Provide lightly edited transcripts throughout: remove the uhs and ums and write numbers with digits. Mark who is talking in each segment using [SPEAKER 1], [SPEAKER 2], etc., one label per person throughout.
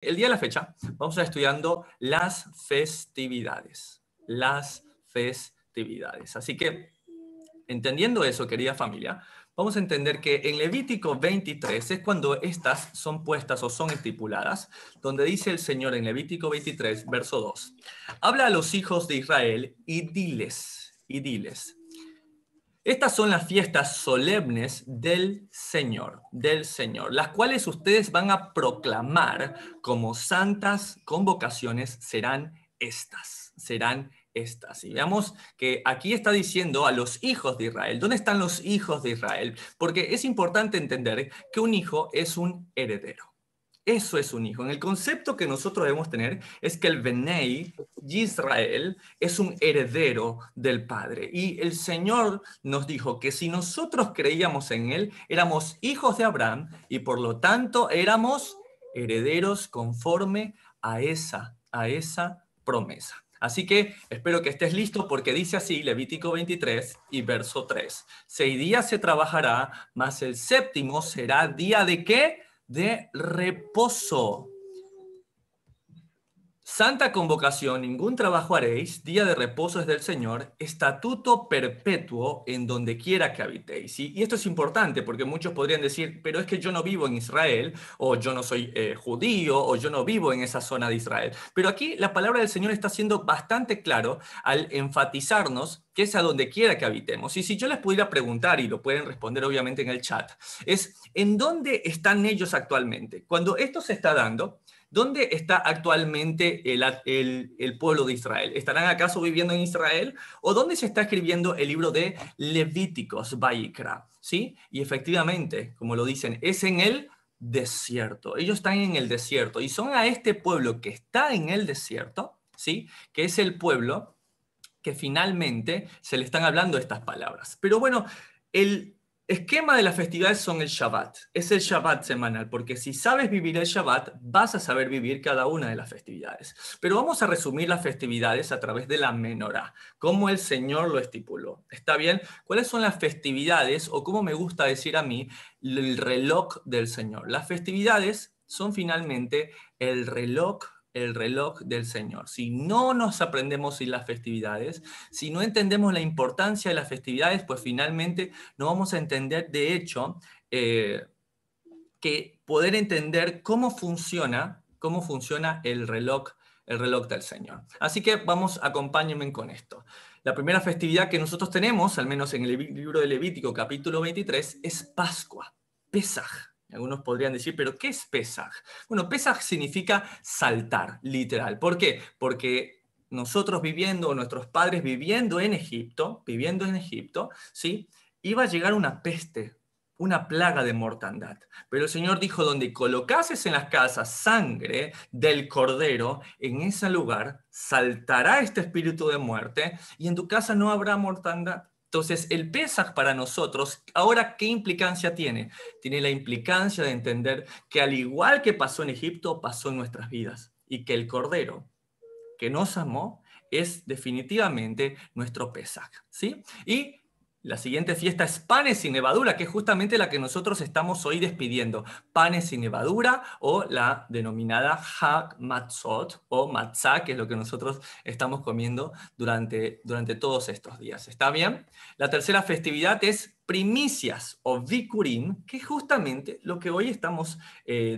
[SPEAKER 1] El día de la fecha vamos a estar estudiando las festividades. Las festividades. Así que, entendiendo eso, querida familia, vamos a entender que en Levítico 23 es cuando estas son puestas o son estipuladas, donde dice el Señor en Levítico 23, verso 2. Habla a los hijos de Israel y diles. Estas son las fiestas solemnes del Señor, las cuales ustedes van a proclamar como santas convocaciones serán estas. Y veamos que aquí está diciendo a los hijos de Israel. ¿Dónde están los hijos de Israel? Porque es importante entender que un hijo es un heredero. Eso es un hijo. En el concepto que nosotros debemos tener es que el Benei Israel es un heredero del Padre. Y el Señor nos dijo que si nosotros creíamos en Él, éramos hijos de Abraham y por lo tanto éramos herederos conforme a esa promesa. Así que espero que estés listo porque dice así Levítico 23 y verso 3. 6 días se trabajará, mas el séptimo será día ¿de qué? De reposo. Santa convocación, ningún trabajo haréis, día de reposo es del Señor, estatuto perpetuo en donde quiera que habitéis. Y esto es importante porque muchos podrían decir, pero es que yo no vivo en Israel, o yo no soy judío, o yo no vivo en esa zona de Israel. Pero aquí la palabra del Señor está siendo bastante claro al enfatizarnos que es a donde quiera que habitemos. Y si yo les pudiera preguntar, y lo pueden responder obviamente en el chat, es ¿en dónde están ellos actualmente? Cuando esto se está dando, ¿dónde está actualmente el pueblo de Israel? ¿Estarán acaso viviendo en Israel? ¿O dónde se está escribiendo el libro de Levíticos, Vayikra? ¿Sí? Y efectivamente, como lo dicen, es en el desierto. Ellos están en el desierto y son a este pueblo que está en el desierto, ¿sí? Que es el pueblo que finalmente se le están hablando estas palabras. Pero bueno, el esquema de las festividades son el Shabbat. Es el Shabbat semanal, porque si sabes vivir el Shabbat, vas a saber vivir cada una de las festividades. Pero vamos a resumir las festividades a través de la menorá, como el Señor lo estipuló. ¿Está bien? ¿Cuáles son las festividades, o como me gusta decir a mí, el reloj del Señor? Las festividades son finalmente el reloj del Señor. Si no nos aprendemos las festividades, si no entendemos la importancia de las festividades, pues finalmente no vamos a entender, de hecho, que poder entender cómo funciona el reloj del Señor. Así que acompáñenme con esto. La primera festividad que nosotros tenemos, al menos en el libro de Levítico, capítulo 23, es Pascua, Pesaj. Algunos podrían decir, ¿pero qué es Pesaj? Bueno, Pesaj significa saltar, literal. ¿Por qué? Porque nosotros nuestros padres viviendo en Egipto, ¿sí? Iba a llegar una peste, una plaga de mortandad. Pero el Señor dijo, donde colocases en las casas sangre del cordero, en ese lugar saltará este espíritu de muerte y en tu casa no habrá mortandad. Entonces, el Pesaj para nosotros, ahora, ¿qué implicancia tiene? Tiene la implicancia de entender que al igual que pasó en Egipto, pasó en nuestras vidas. Y que el Cordero que nos amó es definitivamente nuestro Pesaj, ¿sí? Y la siguiente fiesta es Panes sin levadura, que es justamente la que nosotros estamos hoy despidiendo. Panes sin levadura, o la denominada Hag Matzot, o Matzah, que es lo que nosotros estamos comiendo durante todos estos días. ¿Está bien? La tercera festividad es primicias, o Bikurim, que es justamente lo que hoy estamos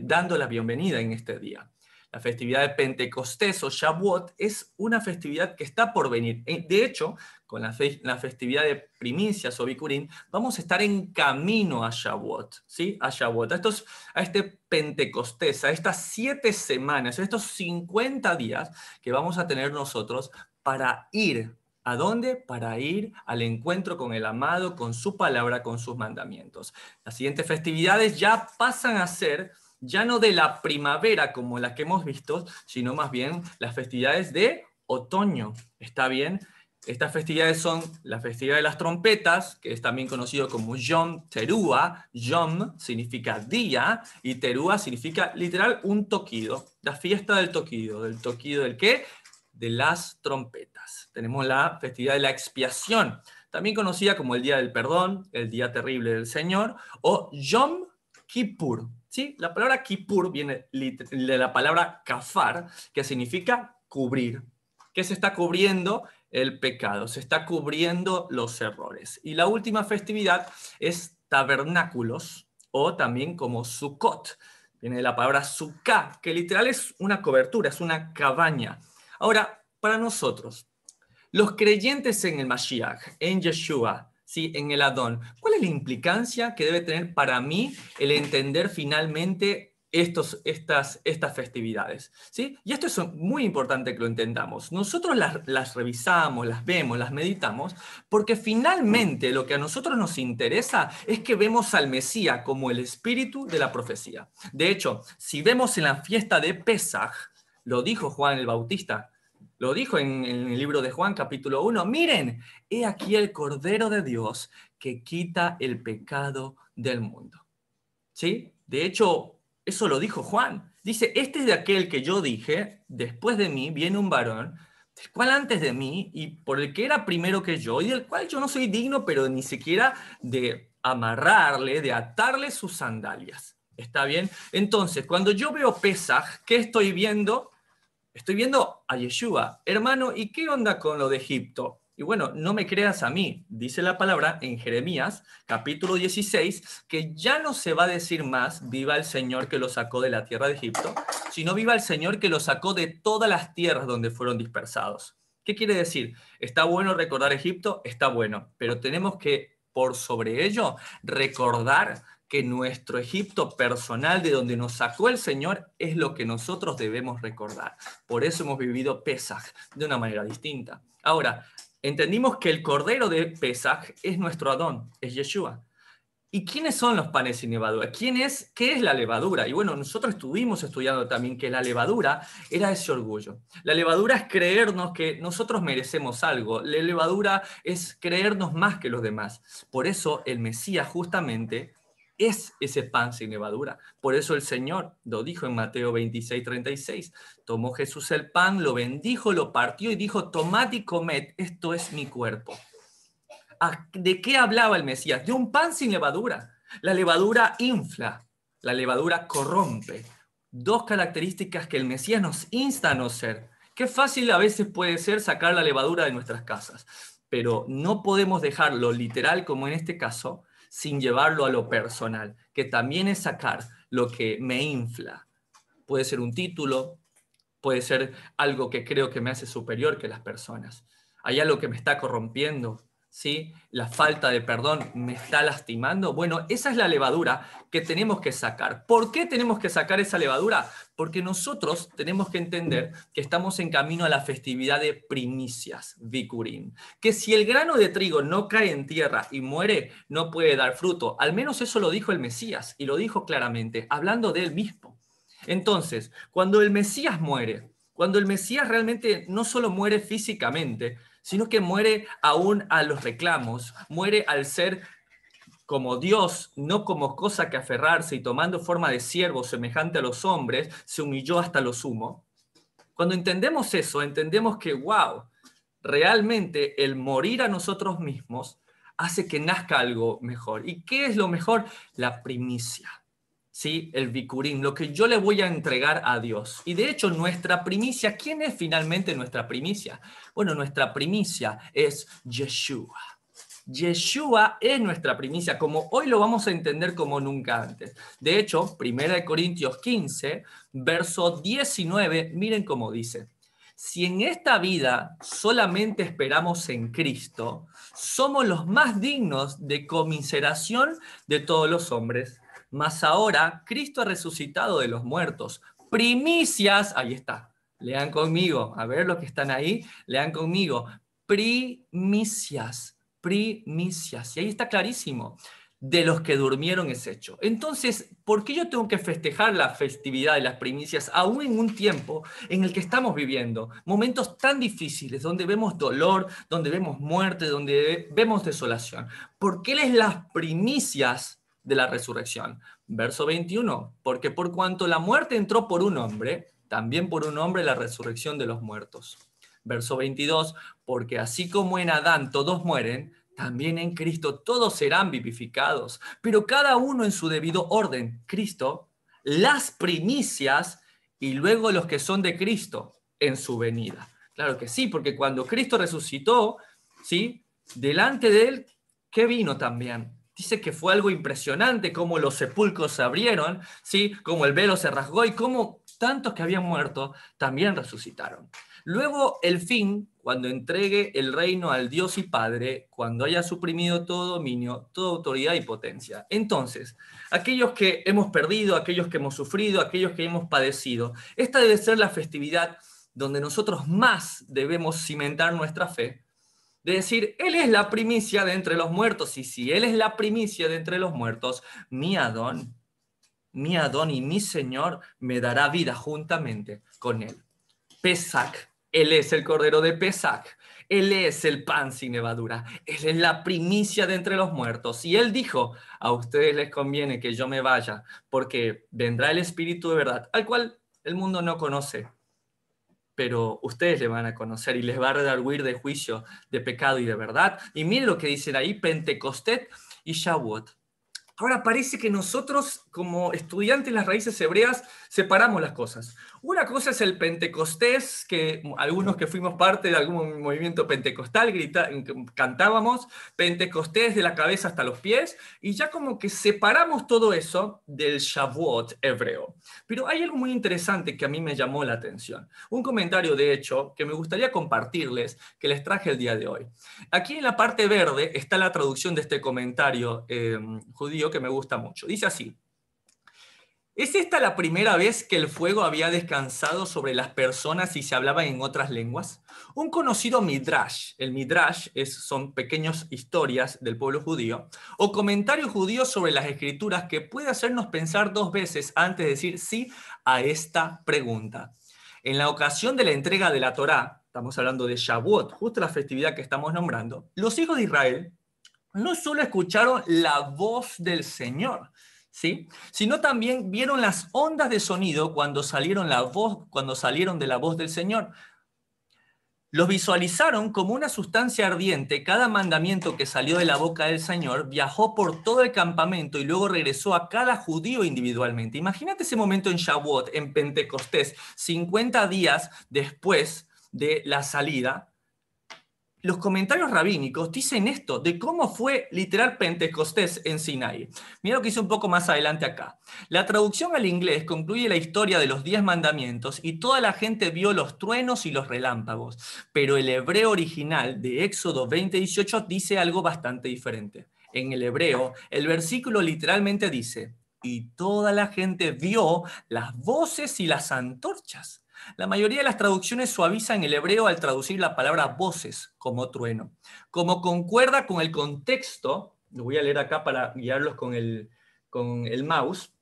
[SPEAKER 1] dando la bienvenida en este día. La festividad de Pentecostés o Shavuot es una festividad que está por venir. De hecho, con la festividad de primicias o Bikurim, vamos a estar en camino a Shavuot, ¿sí? A Shavuot, a este Pentecostés, a estas 7 semanas, a estos 50 días que vamos a tener nosotros para ir. ¿A dónde? Para ir al encuentro con el amado, con su palabra, con sus mandamientos. Las siguientes festividades ya pasan a ser ya no de la primavera como las que hemos visto, sino más bien las festividades de otoño. ¿Está bien? Estas festividades son la festividad de las trompetas, que es también conocido como Yom Teruah. Yom significa día y Teruah significa literal un toquido. La fiesta del toquido. ¿Del toquido del qué? De las trompetas. Tenemos la festividad de la expiación, también conocida como el Día del Perdón, el Día Terrible del Señor, o Yom Kippur. ¿Sí? La palabra kippur viene de la palabra kafar, que significa cubrir. ¿Qué se está cubriendo? El pecado, se está cubriendo los errores. Y la última festividad es tabernáculos, o también como Sukkot. Viene de la palabra sukkah, que literal es una cobertura, es una cabaña. Ahora, para nosotros, los creyentes en el Mashiach, en Yeshua, ¿sí? En el Adón, ¿cuál es la implicancia que debe tener para mí el entender finalmente estas festividades? ¿Sí? Y esto es muy importante que lo entendamos. Nosotros las revisamos, las vemos, las meditamos, porque finalmente lo que a nosotros nos interesa es que vemos al Mesías como el espíritu de la profecía. De hecho, si vemos en la fiesta de Pesaj, lo dijo Juan el Bautista, lo dijo en el libro de Juan, capítulo 1. Miren, he aquí el Cordero de Dios que quita el pecado del mundo. ¿Sí? De hecho, eso lo dijo Juan. Dice, este es de aquel que yo dije, después de mí viene un varón, el cual antes de mí, y por el que era primero que yo, y del cual yo no soy digno, pero ni siquiera de amarrarle, de atarle sus sandalias. ¿Está bien? Entonces, cuando yo veo Pesaj, ¿qué estoy viendo? Estoy viendo a Yeshua, hermano, ¿y qué onda con lo de Egipto? Y bueno, no me creas a mí, dice la palabra en Jeremías, capítulo 16, que ya no se va a decir más, viva el Señor que lo sacó de la tierra de Egipto, sino viva el Señor que lo sacó de todas las tierras donde fueron dispersados. ¿Qué quiere decir? ¿Está bueno recordar Egipto? Está bueno, pero tenemos que, por sobre ello, recordar que nuestro Egipto personal, de donde nos sacó el Señor, es lo que nosotros debemos recordar. Por eso hemos vivido Pesaj de una manera distinta. Ahora, entendimos que el cordero de Pesaj es nuestro Adón, es Yeshua. ¿Y quiénes son los panes sin levadura? ¿Qué es la levadura? Y bueno, nosotros estuvimos estudiando también que la levadura era ese orgullo. La levadura es creernos que nosotros merecemos algo. La levadura es creernos más que los demás. Por eso el Mesías justamente es ese pan sin levadura. Por eso el Señor lo dijo en Mateo 26:36. Tomó Jesús el pan, lo bendijo, lo partió y dijo, tomad y comed, esto es mi cuerpo. ¿De qué hablaba el Mesías? De un pan sin levadura. La levadura infla, la levadura corrompe. Dos características que el Mesías nos insta a no ser. Qué fácil a veces puede ser sacar la levadura de nuestras casas, pero no podemos dejarlo literal, como en este caso, sin llevarlo a lo personal, que también es sacar lo que me infla. Puede ser un título, puede ser algo que creo que me hace superior que las personas. Hay algo que me está corrompiendo, ¿sí? La falta de perdón me está lastimando. Bueno, esa es la levadura que tenemos que sacar. ¿Por qué tenemos que sacar esa levadura? Porque nosotros tenemos que entender que estamos en camino a la festividad de primicias, Bikurim. Que si el grano de trigo no cae en tierra y muere, no puede dar fruto. Al menos eso lo dijo el Mesías y lo dijo claramente, hablando de él mismo. Entonces, cuando el Mesías muere, cuando el Mesías realmente no solo muere físicamente, sino que muere aún a los reclamos, muere al ser como Dios, no como cosa que aferrarse y tomando forma de siervo semejante a los hombres, se humilló hasta lo sumo. Cuando entendemos eso, entendemos que, wow, realmente el morir a nosotros mismos hace que nazca algo mejor. ¿Y qué es lo mejor? La primicia. ¿Sí? El Bikurim, lo que yo le voy a entregar a Dios. Y de hecho, nuestra primicia, ¿quién es finalmente nuestra primicia? Bueno, nuestra primicia es Yeshua. Yeshua es nuestra primicia, como hoy lo vamos a entender como nunca antes. De hecho, 1 Corintios 15, verso 19, miren cómo dice. Si en esta vida solamente esperamos en Cristo, somos los más dignos de conmiseración de todos los hombres. Mas ahora Cristo ha resucitado de los muertos. Primicias, ahí está. Lean conmigo, a ver los que están ahí, lean conmigo. Primicias, primicias. Y ahí está clarísimo. De los que durmieron es hecho. Entonces, ¿por qué yo tengo que festejar la festividad de las primicias aún en un tiempo en el que estamos viviendo? Momentos tan difíciles, donde vemos dolor, donde vemos muerte, donde vemos desolación. ¿Por qué les las primicias de la resurrección? Verso 21, porque por cuanto la muerte entró por un hombre, también por un hombre la resurrección de los muertos. Verso 22, porque así como en Adán todos mueren, también en Cristo todos serán vivificados, pero cada uno en su debido orden. Cristo las primicias y luego los que son de Cristo en su venida. Claro que sí, porque cuando Cristo resucitó, ¿sí? Delante de él, ¿qué vino también? Dice que fue algo impresionante, cómo los sepulcros se abrieron, ¿sí? Cómo el velo se rasgó y cómo tantos que habían muerto también resucitaron. Luego el fin, cuando entregue el reino al Dios y Padre, cuando haya suprimido todo dominio, toda autoridad y potencia. Entonces, aquellos que hemos perdido, aquellos que hemos sufrido, aquellos que hemos padecido, esta debe ser la festividad donde nosotros más debemos cimentar nuestra fe, de decir, Él es la primicia de entre los muertos, y si Él es la primicia de entre los muertos, mi Adón y mi Señor me dará vida juntamente con Él. Pesach, Él es el Cordero de Pesach, Él es el pan sin levadura, Él es la primicia de entre los muertos. Y Él dijo, a ustedes les conviene que yo me vaya, porque vendrá el Espíritu de verdad, al cual el mundo no conoce, pero ustedes le van a conocer y les va a redarguir de juicio, de pecado y de verdad. Y miren lo que dicen ahí, Pentecostés y Shavuot. Ahora parece que nosotros, como estudiantes de las raíces hebreas, separamos las cosas. Una cosa es el Pentecostés, que algunos que fuimos parte de algún movimiento pentecostal cantábamos Pentecostés de la cabeza hasta los pies, y ya como que separamos todo eso del Shavuot hebreo. Pero hay algo muy interesante que a mí me llamó la atención. Un comentario, de hecho, que me gustaría compartirles, que les traje el día de hoy. Aquí en la parte verde está la traducción de este comentario judío que me gusta mucho. Dice así: ¿es esta la primera vez que el fuego había descansado sobre las personas y se hablaba en otras lenguas? Un conocido midrash, el midrash son pequeñas historias del pueblo judío, o comentarios judíos sobre las escrituras que puede hacernos pensar dos veces antes de decir sí a esta pregunta. En la ocasión de la entrega de la Torá, estamos hablando de Shavuot, justo la festividad que estamos nombrando, los hijos de Israel no solo escucharon la voz del Señor, ¿sí? Sino también vieron las ondas de sonido cuando salieron de la voz del Señor. Los visualizaron como una sustancia ardiente. Cada mandamiento que salió de la boca del Señor viajó por todo el campamento y luego regresó a cada judío individualmente. Imagínate ese momento en Shavuot, en Pentecostés, 50 días después de la salida. Los comentarios rabínicos dicen esto, de cómo fue literal Pentecostés en Sinaí. Mira lo que hice un poco más adelante acá. La traducción al inglés concluye la historia de los 10 mandamientos y toda la gente vio los truenos y los relámpagos. Pero el hebreo original de Éxodo 20:18 dice algo bastante diferente. En el hebreo, el versículo literalmente dice, y toda la gente vio las voces y las antorchas. La mayoría de las traducciones suavizan el hebreo al traducir la palabra voces como trueno. Como concuerda con el contexto, lo voy a leer acá para guiarlos con el mouse,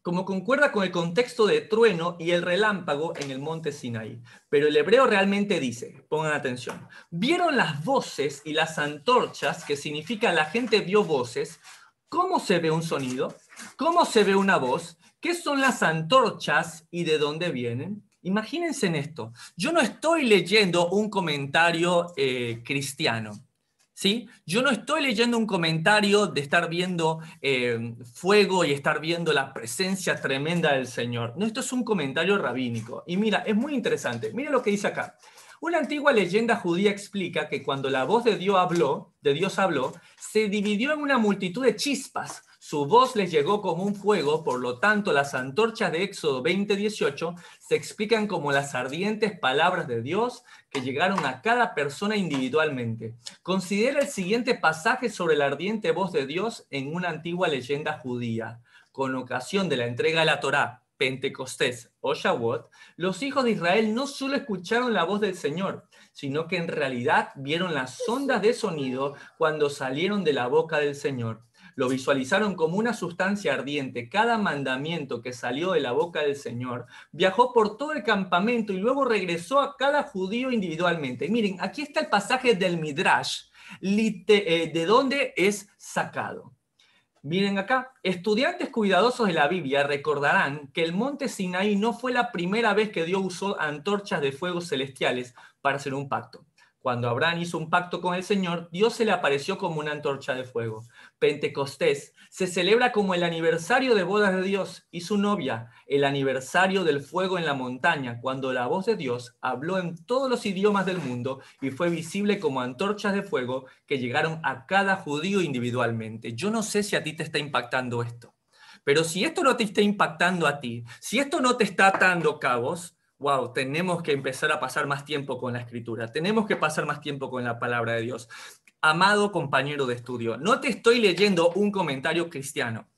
[SPEAKER 1] como concuerda con el contexto de trueno y el relámpago en el monte Sinaí. Pero el hebreo realmente dice, pongan atención, vieron las voces y las antorchas, que significa la gente vio voces. ¿Cómo se ve un sonido? ¿Cómo se ve una voz? ¿Qué son las antorchas y de dónde vienen? Imagínense en esto. Yo no estoy leyendo un comentario cristiano, ¿sí? Yo no estoy leyendo un comentario de estar viendo fuego y estar viendo la presencia tremenda del Señor. No, esto es un comentario rabínico. Y mira, es muy interesante. Mira lo que dice acá. Una antigua leyenda judía explica que cuando la voz de Dios habló, se dividió en una multitud de chispas. Su voz les llegó como un fuego, por lo tanto las antorchas de Éxodo 20:18 se explican como las ardientes palabras de Dios que llegaron a cada persona individualmente. Considera el siguiente pasaje sobre la ardiente voz de Dios en una antigua leyenda judía. Con ocasión de la entrega de la Torá, Pentecostés o Shavuot, los hijos de Israel no solo escucharon la voz del Señor, sino que en realidad vieron las ondas de sonido cuando salieron de la boca del Señor. Lo visualizaron como una sustancia ardiente. Cada mandamiento que salió de la boca del Señor viajó por todo el campamento y luego regresó a cada judío individualmente. Miren, aquí está el pasaje del Midrash, de dónde es sacado. Miren acá, estudiantes cuidadosos de la Biblia recordarán que el monte Sinaí no fue la primera vez que Dios usó antorchas de fuego celestiales para hacer un pacto. Cuando Abraham hizo un pacto con el Señor, Dios se le apareció como una antorcha de fuego. Pentecostés se celebra como el aniversario de bodas de Dios y su novia, el aniversario del fuego en la montaña, cuando la voz de Dios habló en todos los idiomas del mundo y fue visible como antorchas de fuego que llegaron a cada judío individualmente. Yo no sé si a ti te está impactando esto, pero si esto no te está impactando a ti, si esto no te está atando cabos, wow, tenemos que empezar a pasar más tiempo con la Escritura, tenemos que pasar más tiempo con la palabra de Dios. Amado compañero de estudio, no te estoy leyendo un comentario cristiano,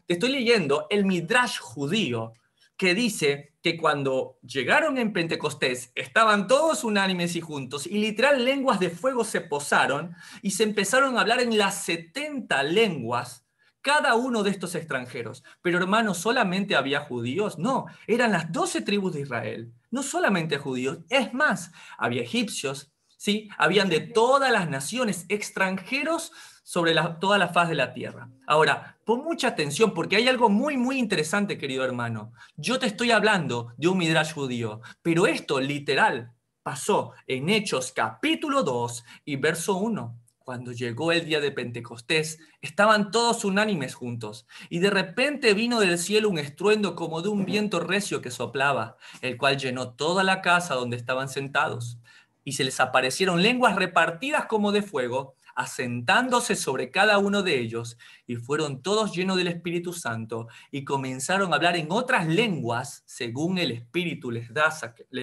[SPEAKER 1] te estoy leyendo el Midrash judío que dice que cuando llegaron en Pentecostés estaban todos unánimes y juntos y literal lenguas de fuego se posaron y se empezaron a hablar en las 70 lenguas cada uno de estos extranjeros. Pero hermanos, ¿solamente había judíos? No, eran las 12 tribus de Israel. No solamente judíos, es más, había egipcios, ¿sí? Habían de todas las naciones, extranjeros sobre toda la faz de la tierra. Ahora, pon mucha atención porque hay algo muy, muy interesante, querido hermano. Yo te estoy hablando de un Midrash judío, pero esto literal pasó en Hechos capítulo 2 y verso 1. Cuando llegó el día de Pentecostés, estaban todos unánimes juntos, y de repente vino del cielo un estruendo como de un viento recio que soplaba, el cual llenó toda la casa donde estaban sentados. Y se les aparecieron lenguas repartidas como de fuego, asentándose sobre cada uno de ellos, y fueron todos llenos del Espíritu Santo, y comenzaron a hablar en otras lenguas, según el Espíritu les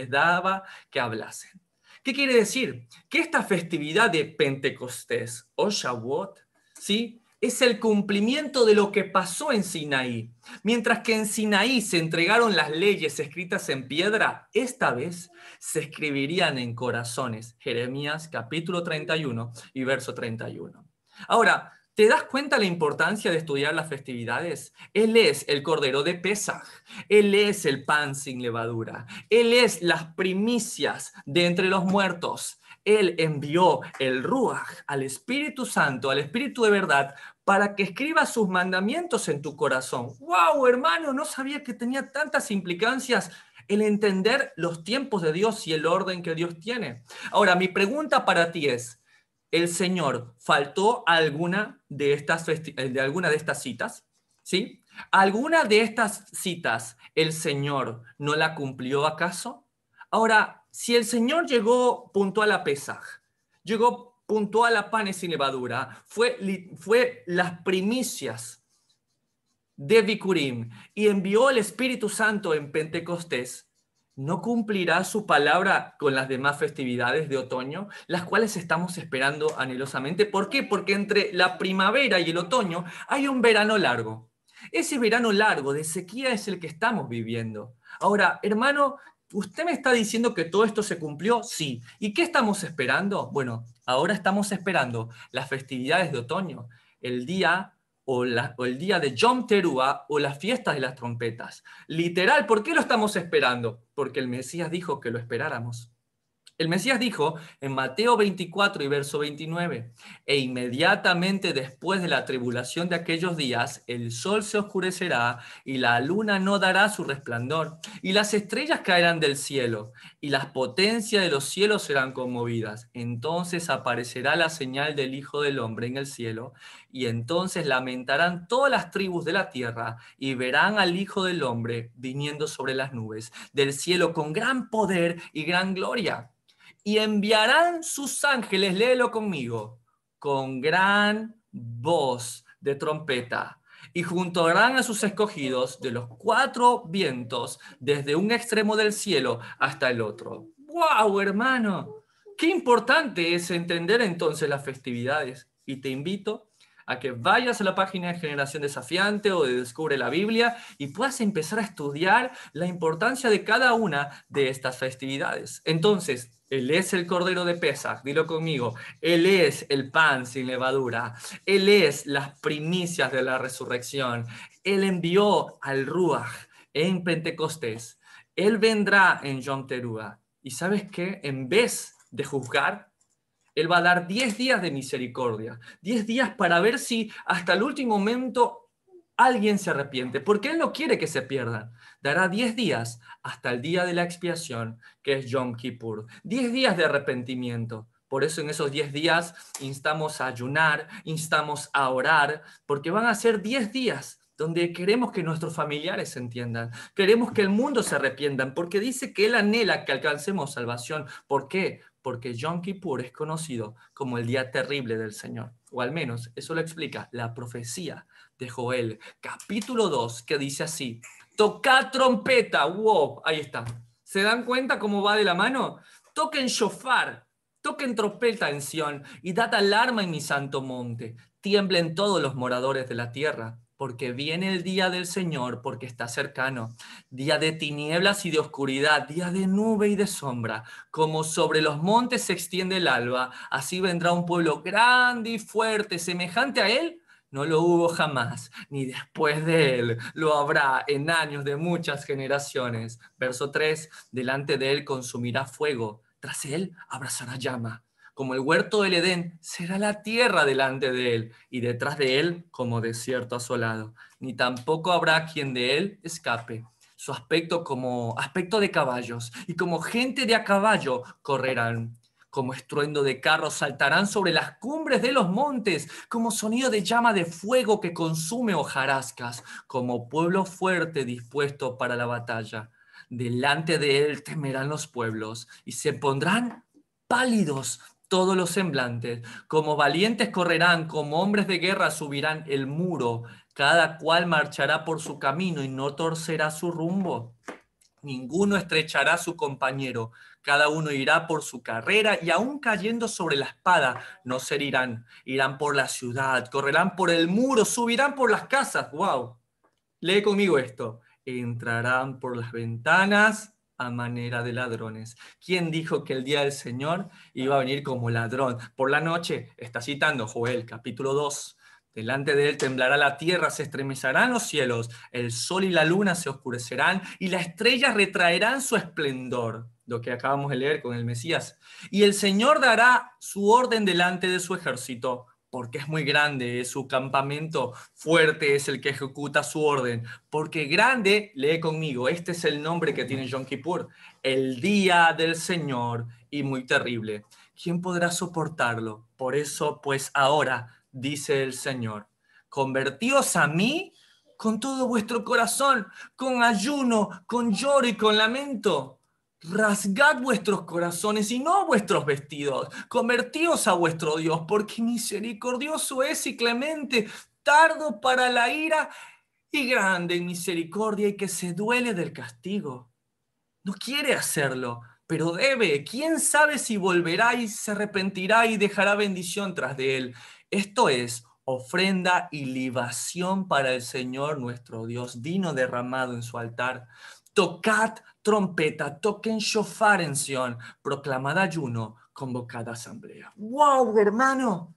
[SPEAKER 1] daba que hablasen. ¿Qué quiere decir? Que esta festividad de Pentecostés o Shavuot, ¿sí?, es el cumplimiento de lo que pasó en Sinaí. Mientras que en Sinaí se entregaron las leyes escritas en piedra, esta vez se escribirían en corazones. Jeremías capítulo 31 y verso 31. Ahora, ¿te das cuenta la importancia de estudiar las festividades? Él es el Cordero de Pesaj. Él es el pan sin levadura. Él es las primicias de entre los muertos. Él envió el Ruach, al Espíritu Santo, al Espíritu de verdad, para que escriba sus mandamientos en tu corazón. ¡Wow, hermano! No sabía que tenía tantas implicancias el entender los tiempos de Dios y el orden que Dios tiene. Ahora, mi pregunta para ti es, ¿el Señor faltó alguna de alguna de estas citas? ¿Sí? ¿Alguna de estas citas el Señor no la cumplió acaso? Ahora, si el Señor llegó puntual a Pesaj, llegó puntual a panes sin levadura, fue las primicias de Bikurim y envió el Espíritu Santo en Pentecostés, ¿no cumplirá su palabra con las demás festividades de otoño, las cuales estamos esperando anhelosamente? ¿Por qué? Porque entre la primavera y el otoño hay un verano largo. Ese verano largo de sequía es el que estamos viviendo. Ahora, hermano, ¿usted me está diciendo que todo esto se cumplió? Sí. ¿Y qué estamos esperando? Bueno, ahora estamos esperando las festividades de otoño, el día o el día de Yom Teruah o las fiestas de las trompetas. Literal, ¿por qué lo estamos esperando? Porque el Mesías dijo que lo esperáramos. El Mesías dijo en Mateo 24 y verso 29, e inmediatamente después de la tribulación de aquellos días, el sol se oscurecerá y la luna no dará su resplandor, y las estrellas caerán del cielo, y las potencias de los cielos serán conmovidas. Entonces aparecerá la señal del Hijo del Hombre en el cielo, y entonces lamentarán todas las tribus de la tierra, y verán al Hijo del Hombre viniendo sobre las nubes del cielo con gran poder y gran gloria. Y enviarán sus ángeles, léelo conmigo, con gran voz de trompeta, y juntarán a sus escogidos de los cuatro vientos, desde un extremo del cielo hasta el otro. ¡Wow, hermano! Qué importante es entender entonces las festividades. Y te invito a que vayas a la página de Generación Desafiante o de Descubre la Biblia y puedas empezar a estudiar la importancia de cada una de estas festividades. Entonces, Él es el Cordero de Pesaj, dilo conmigo. Él es el pan sin levadura. Él es las primicias de la resurrección. Él envió al Ruach en Pentecostés. Él vendrá en Yom Teruah. ¿Y sabes qué? En vez de juzgar, Él va a dar 10 días de misericordia. 10 días para ver si hasta el último momento alguien se arrepiente, porque Él no quiere que se pierdan. Dará 10 días hasta el día de la expiación, que es Yom Kippur. 10 días de arrepentimiento. Por eso en esos 10 días instamos a ayunar, instamos a orar, porque van a ser 10 días donde queremos que nuestros familiares se entiendan, queremos que el mundo se arrepientan, porque dice que Él anhela que alcancemos salvación. ¿Por qué? Porque Yom Kippur es conocido como el día terrible del Señor, o al menos eso lo explica la profecía de Joel, capítulo 2, que dice así: tocad trompeta, wow, ahí está. ¿Se dan cuenta cómo va de la mano? Toquen shofar, toquen trompeta en Sión, y dad alarma en mi santo monte. Tiemblen todos los moradores de la tierra, porque viene el día del Señor, porque está cercano. Día de tinieblas y de oscuridad, día de nube y de sombra. Como sobre los montes se extiende el alba, así vendrá un pueblo grande y fuerte, semejante a él. No lo hubo jamás, ni después de él lo habrá en años de muchas generaciones. Verso 3: delante de él consumirá fuego, tras él abrazará llama. Como el huerto del Edén, será la tierra delante de él, y detrás de él como desierto asolado. Ni tampoco habrá quien de él escape. Su aspecto como aspecto de caballos, y como gente de a caballo correrán. Como estruendo de carros saltarán sobre las cumbres de los montes, como sonido de llama de fuego que consume hojarascas, como pueblo fuerte dispuesto para la batalla. Delante de él temerán los pueblos y se pondrán pálidos todos los semblantes. Como valientes correrán, como hombres de guerra subirán el muro. Cada cual marchará por su camino y no torcerá su rumbo. Ninguno estrechará a su compañero, cada uno irá por su carrera, y aun cayendo sobre la espada no se herirán. Irán por la ciudad, correrán por el muro, subirán por las casas. ¡Wow! Lee conmigo esto: entrarán por las ventanas a manera de ladrones. ¿Quién dijo que el día del Señor iba a venir como ladrón? Por la noche, está citando Joel, capítulo 2. Delante de él temblará la tierra, se estremecerán los cielos, el sol y la luna se oscurecerán y las estrellas retraerán su esplendor. Lo que acabamos de leer con el Mesías. Y el Señor dará su orden delante de su ejército, porque es muy grande, es su campamento, fuerte es el que ejecuta su orden. Porque grande, lee conmigo, este es el nombre que tiene Yom Kippur, el día del Señor, y muy terrible. ¿Quién podrá soportarlo? Por eso, pues ahora, dice el Señor, convertíos a mí con todo vuestro corazón, con ayuno, con lloro y con lamento. Rasgad vuestros corazones y no vuestros vestidos. Convertíos a vuestro Dios, porque misericordioso es y clemente, tardo para la ira y grande en misericordia, y que se duele del castigo. No quiere hacerlo, pero debe. ¿Quién sabe si volverá y se arrepentirá y dejará bendición tras de él? Esto es ofrenda y libación para el Señor nuestro Dios, vino derramado en su altar. Tocad trompeta, toquen shofar en Sión, proclamad ayuno, convocad asamblea. ¡Wow, hermano!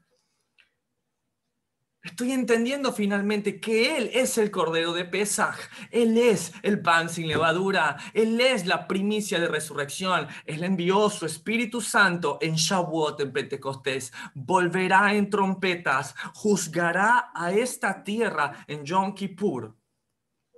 [SPEAKER 1] Estoy entendiendo finalmente que Él es el Cordero de Pesaj. Él es el pan sin levadura. Él es la primicia de resurrección. Él envió su Espíritu Santo en Shavuot, en Pentecostés. Volverá en trompetas. Juzgará a esta tierra en Yom Kippur.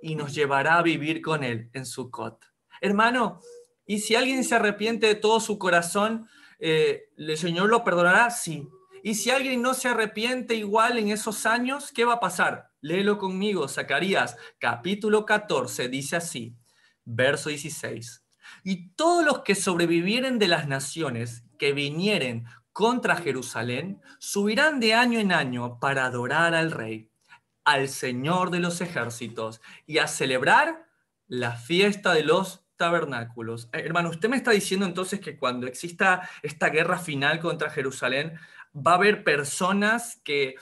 [SPEAKER 1] Y nos llevará a vivir con Él en Sukkot. Hermano, y si alguien se arrepiente de todo su corazón, ¿el Señor lo perdonará? Sí. Y si alguien no se arrepiente igual en esos años, ¿qué va a pasar? Léelo conmigo, Zacarías, capítulo 14, dice así, verso 16. Y todos los que sobrevivieren de las naciones que vinieren contra Jerusalén, subirán de año en año para adorar al Rey, al Señor de los ejércitos, y a celebrar la fiesta de los tabernáculos. Hermano, usted me está diciendo entonces que cuando exista esta guerra final contra Jerusalén, va a haber personas que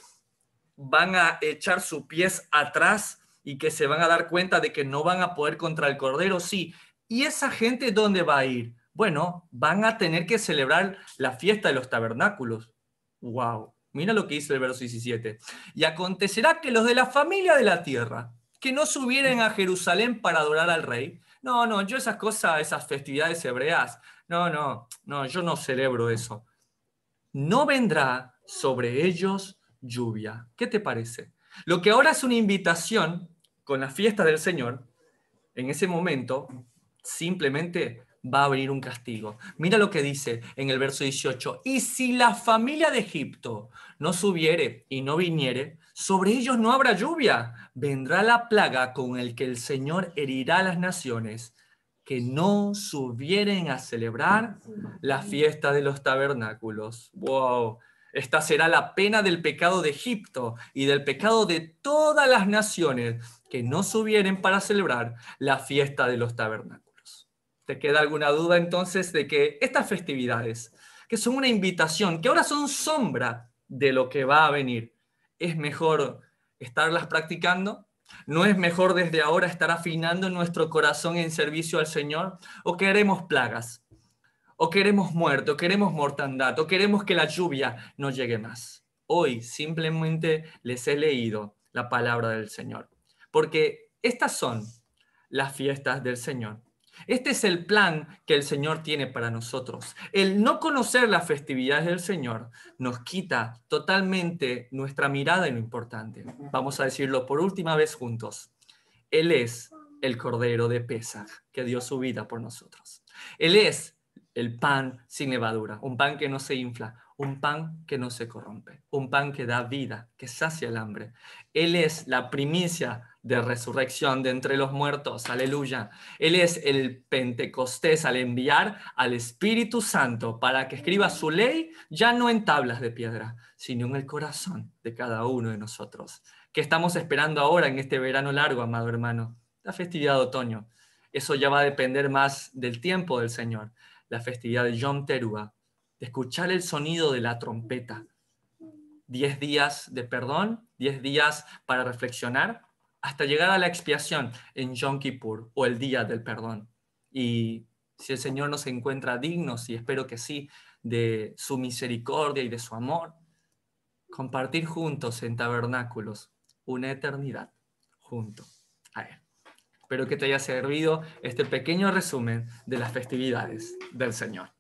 [SPEAKER 1] van a echar sus pies atrás y que se van a dar cuenta de que no van a poder contra el Cordero. Sí. ¿Y esa gente dónde va a ir? Bueno, van a tener que celebrar la fiesta de los tabernáculos. ¡Wow! Mira lo que dice el verso 17. Y acontecerá que los de la familia de la tierra, que no subieren a Jerusalén para adorar al rey. No, no, yo esas cosas, esas festividades hebreas, no, yo no celebro eso. No vendrá sobre ellos lluvia. ¿Qué te parece? Lo que ahora es una invitación con la fiesta del Señor, en ese momento simplemente va a venir un castigo. Mira lo que dice en el verso 18. Y si la familia de Egipto no subiere y no viniere, sobre ellos no habrá lluvia. Vendrá la plaga con el que el Señor herirá a las naciones que no subieren a celebrar la fiesta de los tabernáculos. ¡Wow! Esta será la pena del pecado de Egipto y del pecado de todas las naciones que no subieren para celebrar la fiesta de los tabernáculos. ¿Te queda alguna duda entonces de que estas festividades, que son una invitación, que ahora son sombra de lo que va a venir, es mejor estarlas practicando? ¿No es mejor desde ahora estar afinando nuestro corazón en servicio al Señor? ¿O queremos plagas? ¿O queremos muerte? ¿O queremos mortandad? ¿O queremos que la lluvia no llegue más? Hoy simplemente les he leído la palabra del Señor. Porque estas son las fiestas del Señor. Este es el plan que el Señor tiene para nosotros. El no conocer las festividades del Señor nos quita totalmente nuestra mirada en lo importante. Vamos a decirlo por última vez juntos. Él es el Cordero de Pesaj, que dio su vida por nosotros. Él es el pan sin levadura, un pan que no se infla, un pan que no se corrompe, un pan que da vida, que sacia el hambre. Él es la primicia de resurrección de entre los muertos, aleluya. Él es el Pentecostés al enviar al Espíritu Santo para que escriba su ley ya no en tablas de piedra, sino en el corazón de cada uno de nosotros. ¿Qué estamos esperando ahora en este verano largo, amado hermano? La festividad de otoño. Eso ya va a depender más del tiempo del Señor. La festividad de Yom Teruah, de escuchar el sonido de la trompeta. 10 días de perdón, 10 días para reflexionar, hasta llegar a la expiación en Yom Kippur, o el día del perdón. Y si el Señor nos encuentra dignos, y espero que sí, de su misericordia y de su amor, compartir juntos en tabernáculos una eternidad junto a Él. Espero que te haya servido este pequeño resumen de las festividades del Señor.